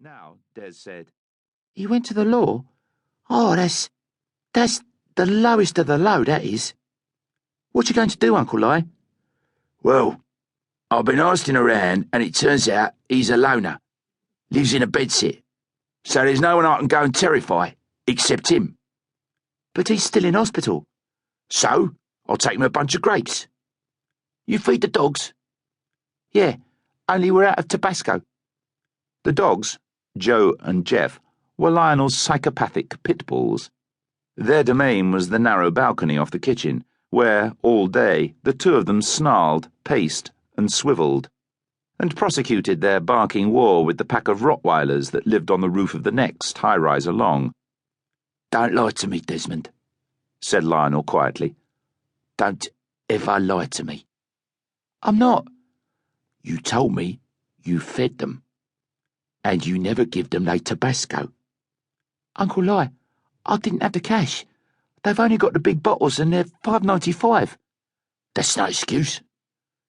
Now, Des said, "He went to the law? Oh, that's the lowest of the low, that is. What you going to do, Uncle Li?" "Well, I've been asking around, and it turns out he's a loner. Lives in a bedsit. So there's no one I can go and terrify, except him." "But he's still in hospital." "So, I'll take him a bunch of grapes." "You feed the dogs?" "Yeah, only we're out of Tabasco." The dogs, Joe and Jeff, were Lionel's psychopathic pit bulls. Their domain was the narrow balcony off the kitchen, where, all day, the two of them snarled, paced, and swivelled, and prosecuted their barking war with the pack of Rottweilers that lived on the roof of the next high-rise along. "Don't lie to me, Desmond," said Lionel quietly. "Don't ever lie to me." "I'm not." "You told me you fed them, and you never give them no Tabasco." "Uncle Li, I didn't have the cash. They've only got the big bottles and they're $5.95. "That's no excuse.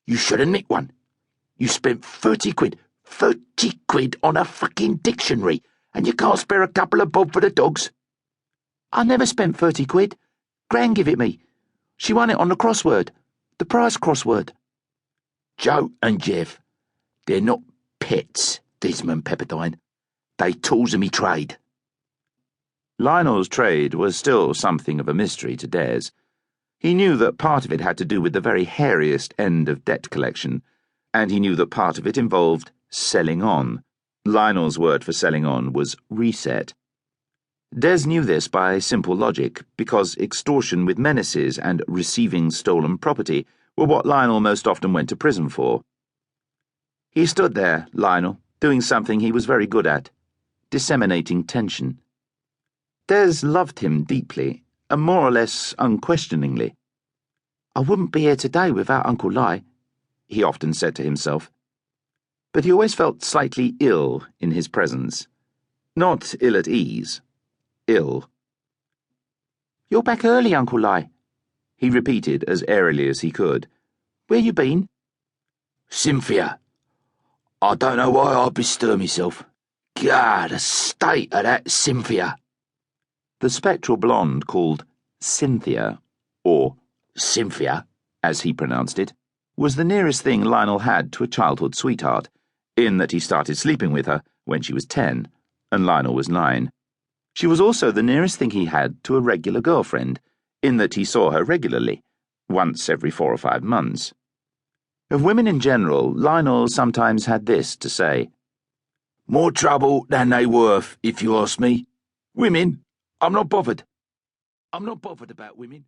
You should have nicked one. You spent 30 quid on a fucking dictionary, and you can't spare a couple of bob for the dogs." "I never spent 30 quid. Gran give it me. She won it on the crossword. The prize crossword." "Joe and Jeff, they're not pets, Desmond Pepperdine. They tools of me trade." Lionel's trade was still something of a mystery to Des. He knew that part of it had to do with the very hairiest end of debt collection, and he knew that part of it involved selling on. Lionel's word for selling on was reset. Des knew this by simple logic, because extortion with menaces and receiving stolen property were what Lionel most often went to prison for. He stood there, Lionel, doing something he was very good at, disseminating tension. Des loved him deeply, and more or less unquestioningly. "I wouldn't be here today without Uncle Li," he often said to himself. But he always felt slightly ill in his presence. Not ill at ease. Ill. "You're back early, Uncle Li," he repeated as airily as he could. "Where you been?" "Cynthia. I don't know why I bestir myself. God, the state of that Cynthia." The spectral blonde called Cynthia, or Cynthia, as he pronounced it, was the nearest thing Lionel had to a childhood sweetheart, in that he started sleeping with her when she was 10, and Lionel was 9. She was also the nearest thing he had to a regular girlfriend, in that he saw her regularly, once every 4 or 5 months. Of women in general, Lionel sometimes had this to say: "More trouble than they worth, if you ask me. Women, I'm not bothered. I'm not bothered about women."